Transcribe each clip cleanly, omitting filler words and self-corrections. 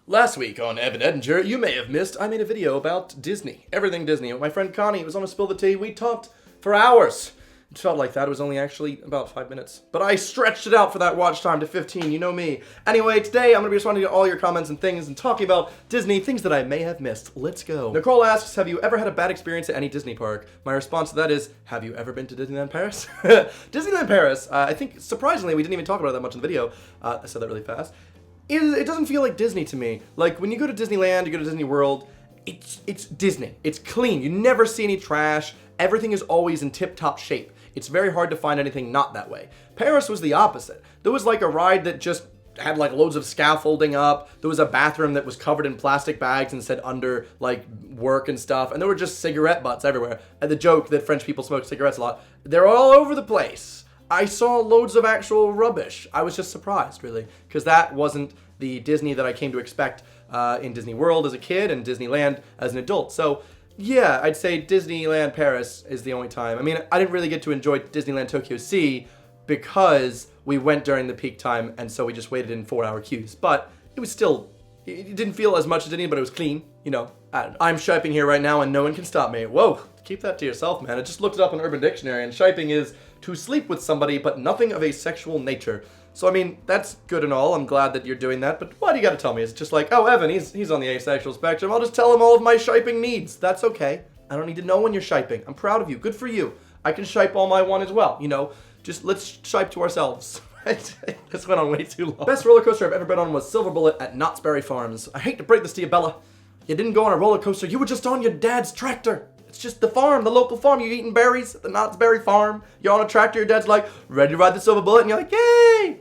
Last week on Evan Edinger, you may have missed, I made a video about Disney. Everything Disney. With my friend Connie, it was on a Spill the Tea. We talked for hours. It felt like that. It was only actually about 5 minutes. But I stretched it out for that watch time to 15. You know me. Anyway, today I'm going to be responding to all your comments and things and talking about Disney, things that I may have missed. Let's go. Nicole asks, have you ever had a bad experience at any Disney park? My response to that is, have you ever been to Disneyland Paris? Disneyland Paris, I think surprisingly we didn't even talk about it that much in the video. I said that really fast. It doesn't feel like Disney to me. Like, when you go to Disneyland, you go to Disney World, it's Disney. It's clean. You never see any trash. Everything is always in tip-top shape. It's very hard to find anything not that way. Paris was the opposite. There was like a ride that just had like loads of scaffolding up. There was a bathroom that was covered in plastic bags and said under like work and stuff. And there were just cigarette butts everywhere. And the joke that French people smoke cigarettes a lot. They're all over the place. I saw loads of actual rubbish. I was just surprised, really, because that wasn't the Disney that I came to expect in Disney World as a kid and Disneyland as an adult. So, yeah, I'd say Disneyland Paris is the only time. I mean, I didn't really get to enjoy Disneyland Tokyo Sea because we went during the peak time, and so we just waited in 4-hour queues. But it was still, it didn't feel as much as Disney, but it was clean, you know. I'm shiping here right now, and no one can stop me. Whoa, keep that to yourself, man. I just looked it up in Urban Dictionary, and shiping is to sleep with somebody, but nothing of a sexual nature. So, I mean, that's good and all. I'm glad that you're doing that, but why do you gotta tell me? It's just like, oh, Evan, he's on the asexual spectrum. I'll just tell him all of my shiping needs. That's okay. I don't need to know when you're shiping. I'm proud of you. Good for you. I can shipe all my one as well, you know? Just let's shipe to ourselves. This went on way too long. Best roller coaster I've ever been on was Silver Bullet at Knott's Berry Farms. I hate to break this to you, Bella. You didn't go on a roller coaster. You were just on your dad's tractor. It's just the farm, the local farm. You're eating berries at the Knott's Berry Farm. You're on a tractor. Your dad's like, ready to ride the Silver Bullet. And you're like, yay!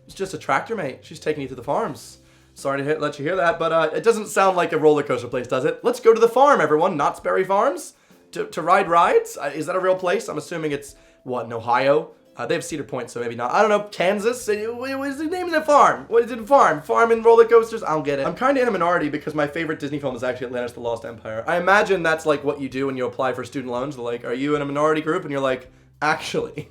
It's just a tractor, mate. She's taking you to the farms. Sorry to let you hear that, but it doesn't sound like a roller coaster place, does it? Let's go to the farm, everyone. Knott's Berry Farms to ride rides. Is that a real place? I'm assuming it's, what, in Ohio? They have Cedar Point, so maybe not. I don't know, Kansas? What is the name of the farm? What is it, farm? Farm and roller coasters? I don't get it. I'm kind of in a minority because my favorite Disney film is actually Atlantis the Lost Empire. I imagine that's like what you do when you apply for student loans. They're like, are you in a minority group? And you're like, actually,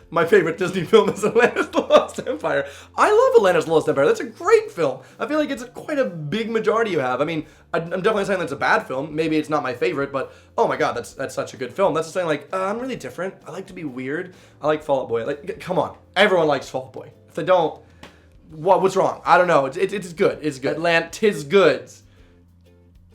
my favorite Disney film is Atlantis the Lost Empire. I love Atlantis the Lost Empire. That's a great film. I feel like it's quite a big majority you have. I mean, I'm definitely saying that's a bad film. Maybe it's not my favorite, but oh my god, that's such a good film. That's just saying like, I'm really different. I like to be weird. I like Fall Out Boy. Like, come on. Everyone likes Fall Out Boy. If they don't, what's wrong? I don't know. It's good. It's good. Atlantis good.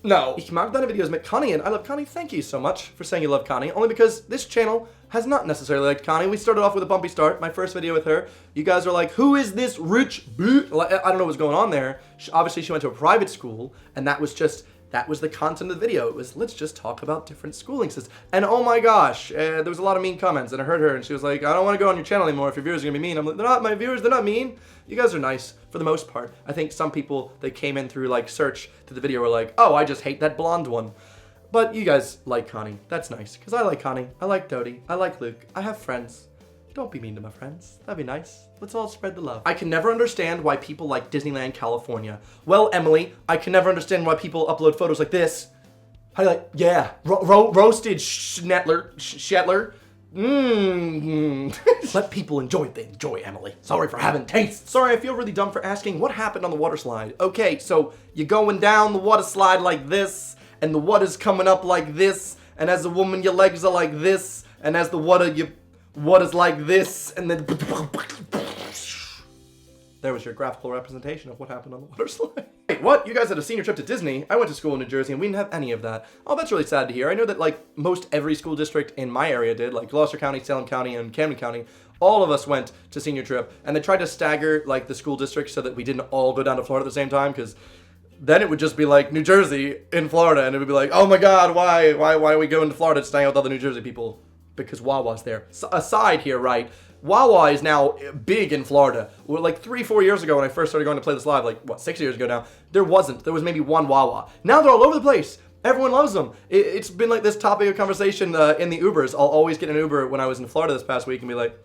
No. Ich mag deine Videos mit Connie, and I love Connie. Thank you so much for saying you love Connie. Only because this channel has not necessarily liked Connie. We started off with a bumpy start. My first video with her, you guys are like, who is this rich bitch? I don't know what's going on there. Obviously, she went to a private school, and that was the content of the video. It was, let's just talk about different schooling systems. And oh my gosh, there was a lot of mean comments, and I heard her, and she was like, I don't want to go on your channel anymore if your viewers are going to be mean. I'm like, they're not my viewers, they're not mean. You guys are nice, for the most part. I think some people that came in through, like, search to the video were like, oh, I just hate that blonde one. But you guys like Connie. That's nice, because I like Connie. I like Dodie. I like Luke. I have friends. Don't be mean to my friends. That'd be nice. Let's all spread the love. I can never understand why people like Disneyland California. Well, Emily, I can never understand why people upload photos like this. How do you like, yeah, roasted Shetler. Let people enjoy what they enjoy, Emily. Sorry for having taste. Sorry, I feel really dumb for asking what happened on the water slide. Okay, so you're going down the water slide like this, and the water's coming up like this, and as a woman, your legs are like this, and as the water's like this, and then there was your graphical representation of what happened on the water slide. Wait, what? You guys had a senior trip to Disney? I went to school in New Jersey and we didn't have any of that. Oh, that's really sad to hear. I know that like most every school district in my area did, like Gloucester County, Salem County, and Camden County. All of us went to senior trip, and they tried to stagger like the school districts so that we didn't all go down to Florida at the same time, because then it would just be like New Jersey in Florida, and it would be like, oh my god, why are we going to Florida to stay with other New Jersey people? Because Wawa's there. So, aside here, right? Wawa is now big in Florida. Well, like 3-4 years ago when I first started going to Play This Live, like, what, 6 years ago now, there wasn't. There was maybe one Wawa. Now they're all over the place. Everyone loves them. It's been like this topic of conversation in the Ubers. I'll always get an Uber when I was in Florida this past week and be like,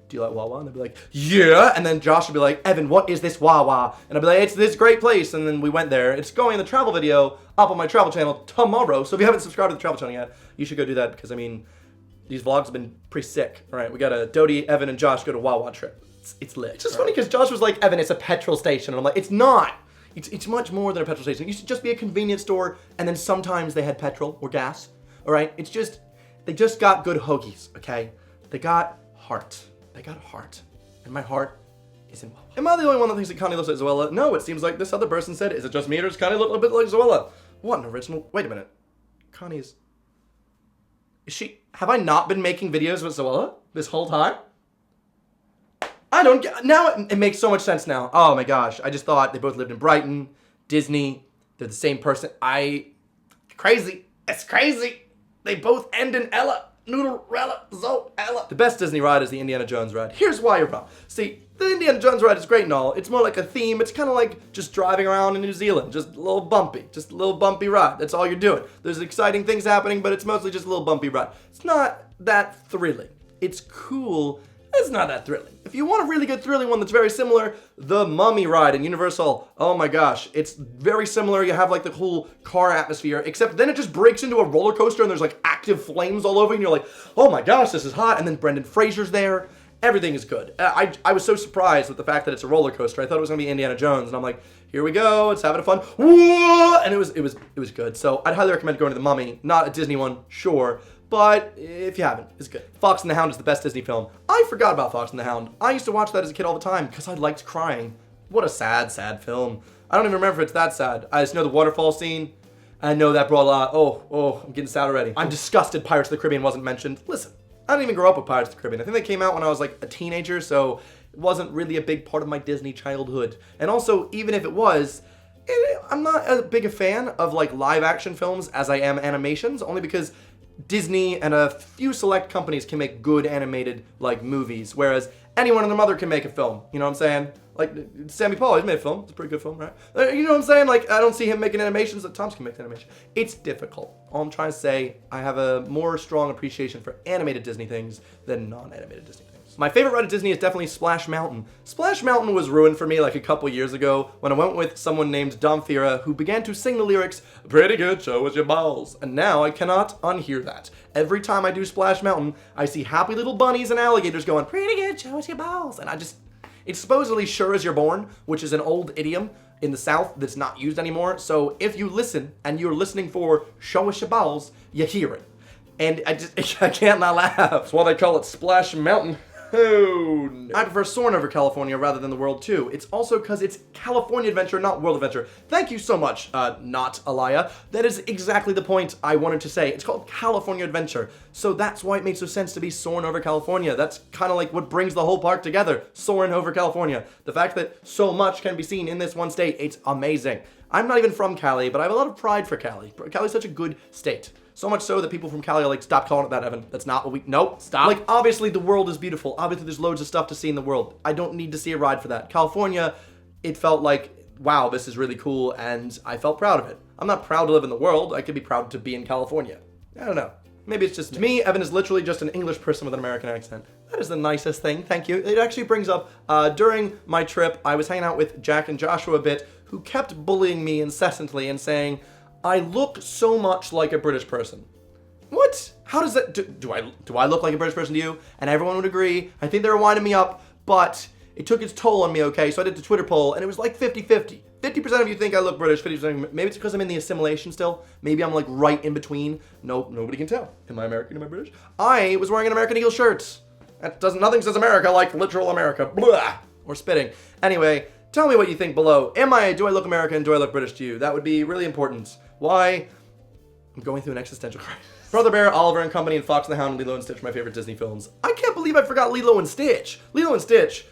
do you like Wawa? And they'd be like, yeah. And then Josh would be like, Evan, what is this Wawa? And I'd be like, it's this great place. And then we went there. It's going in the travel video up on my travel channel tomorrow. So if you haven't subscribed to the travel channel yet, you should go do that because, I mean, these vlogs have been pretty sick. All right, we got a Dodie, Evan, and Josh go to Wawa trip. It's lit. It's just funny because Josh was like, Evan, it's a petrol station. And I'm like, it's not. It's much more than a petrol station. It used to just be a convenience store, and then sometimes they had petrol or gas. All right, they just got good hoagies. Okay, they got heart. They got heart, and my heart is in Wawa. Am I the only one that thinks that Connie looks like Zoella? No, it seems like this other person said, is it just me or does Connie look a bit like Zoella? What an original. Wait a minute. Connie is she? Have I not been making videos with Zoella this whole time? I don't get. Now it makes so much sense now. Oh my gosh. I just thought they both lived in Brighton, Disney. They're the same person. Crazy. It's crazy. They both end in Ella. Noodle-rella, Zoella. The best Disney ride is the Indiana Jones ride. Here's why you're wrong. See, the Indiana Jones ride is great and all. It's more like a theme. It's kind of like just driving around in New Zealand. Just a little bumpy ride. That's all you're doing. There's exciting things happening, but it's mostly just a little bumpy ride. It's not that thrilling. It's cool. It's not that thrilling. If you want a really good thrilling one that's very similar, the Mummy ride in Universal, oh my gosh, it's very similar. You have like the whole car atmosphere, except then it just breaks into a roller coaster and there's like active flames all over and you're like, oh my gosh, this is hot. And then Brendan Fraser's there. Everything is good. I was so surprised with the fact that it's a roller coaster. I thought it was gonna be Indiana Jones, and I'm like, here we go, it's having fun. Whoa! And it was good. So I'd highly recommend going to the Mummy, not a Disney one, sure. But if you haven't, it's good. Fox and the Hound is the best Disney film. I forgot about Fox and the Hound. I used to watch that as a kid all the time because I liked crying. What a sad, sad film. I don't even remember if it's that sad. I just know the waterfall scene. I know that brought a lot. Oh, I'm getting sad already. I'm disgusted Pirates of the Caribbean wasn't mentioned. Listen, I didn't even grow up with Pirates of the Caribbean. I think they came out when I was like a teenager, so it wasn't really a big part of my Disney childhood. And also, even if it was, I'm not as big a fan of like live action films as I am animations, only because Disney and a few select companies can make good animated like movies, whereas anyone and their mother can make a film. You know what I'm saying? Like Sammy Paul, he's made a film. It's a pretty good film, right? You know what I'm saying? Like I don't see him making animations. That Tom can make the animation. It's difficult. All I'm trying to say, I have a more strong appreciation for animated Disney things than non-animated Disney things. My favorite ride at Disney is definitely Splash Mountain. Splash Mountain was ruined for me like a couple years ago when I went with someone named Domfira who began to sing the lyrics, "Pretty good, show us your balls." And now I cannot unhear that. Every time I do Splash Mountain, I see happy little bunnies and alligators going, "Pretty good, show us your balls." And it's supposedly "sure as you're born," which is an old idiom in the South that's not used anymore. So if you listen and you're listening for "show us your balls," you hear it. And I can't not laugh. That's why they call it Splash Mountain. Oh, no. I prefer Soarin' over California rather than the World too. It's also because it's California Adventure, not World Adventure. Thank you so much, not Alaya. That is exactly the point I wanted to say. It's called California Adventure, so that's why it makes so sense to be Soarin' over California. That's kind of like what brings the whole park together, Soarin' over California. The fact that so much can be seen in this one state, it's amazing. I'm not even from Cali, but I have a lot of pride for Cali. Cali's such a good state. So much so that people from Cali are like, stop calling it that, Evan. That's not what we... Nope, stop. Like, obviously, the world is beautiful. Obviously, there's loads of stuff to see in the world. I don't need to see a ride for that. California, it felt like, wow, this is really cool, and I felt proud of it. I'm not proud to live in the world. I could be proud to be in California. I don't know. Maybe it's just... To me, Evan is literally just an English person with an American accent. That is the nicest thing. Thank you. It actually brings up, during my trip, I was hanging out with Jack and Joshua a bit, who kept bullying me incessantly and saying, I look so much like a British person. What? How does that... Do I look like a British person to you? And everyone would agree. I think they were winding me up, but it took its toll on me, okay? So I did the Twitter poll, and it was like 50-50. 50% of you think I look British, 50% maybe it's because I'm in the assimilation still. Maybe I'm like right in between. Nope, nobody can tell. Am I American? Am I British? I was wearing an American Eagle shirt. Nothing says America like literal America. Blah! Or spitting. Anyway, tell me what you think below. Do I look American? Do I look British to you? That would be really important. Why? I'm going through an existential crisis. Brother Bear, Oliver and Company, and Fox and the Hound, and Lilo and Stitch are my favorite Disney films. I can't believe I forgot Lilo and Stitch. Lilo and Stitch,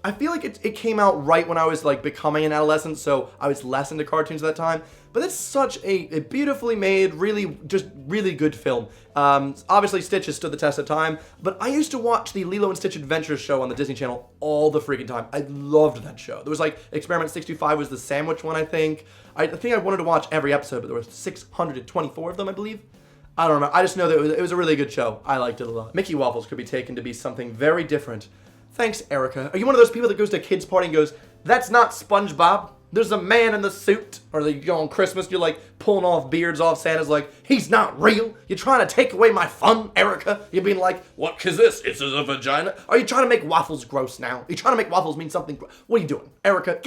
I feel like it came out right when I was like becoming an adolescent, so I was less into cartoons at that time. But it's such a beautifully made, really good film. Obviously Stitch has stood the test of time, but I used to watch the Lilo and Stitch Adventures show on the Disney Channel all the freaking time. I loved that show. There was like Experiment 65 was the sandwich one, I think. I think I wanted to watch every episode, but there were 624 of them, I believe. I don't remember. I just know that it was a really good show. I liked it a lot. Mickey Waffles could be taken to be something very different. Thanks, Erica. Are you one of those people that goes to a kid's party and goes, that's not SpongeBob. There's a man in the suit. Or on Christmas, you're like pulling off beards off Santa's like, he's not real. You're trying to take away my fun, Erica. You're being like, what is this? Is this a vagina? Are you trying to make waffles gross now? Are you trying to make waffles mean something gross? What are you doing? Erica,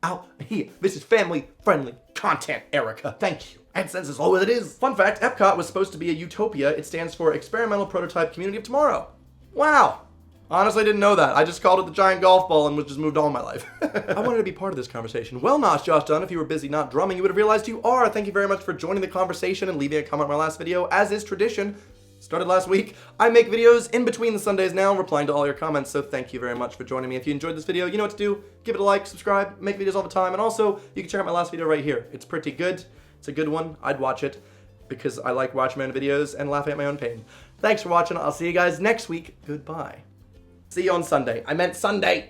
out here. This is family-friendly content, Erica. Thank you. AdSense is all it is. Fun fact, Epcot was supposed to be a utopia. It stands for Experimental Prototype Community of Tomorrow. Wow. Honestly, I didn't know that. I just called it the giant golf ball and was just moved on in my life. I wanted to be part of this conversation. Well, Nosh Josh Dunn, if you were busy not drumming, you would have realized you are. Thank you very much for joining the conversation and leaving a comment on my last video. As is tradition, started last week. I make videos in between the Sundays now, replying to all your comments, so thank you very much for joining me. If you enjoyed this video, you know what to do. Give it a like, subscribe, make videos all the time, and also, you can check out my last video right here. It's pretty good. It's a good one. I'd watch it because I like watching my own videos and laughing at my own pain. Thanks for watching. I'll see you guys next week. Goodbye. See you on Sunday. I meant Sunday.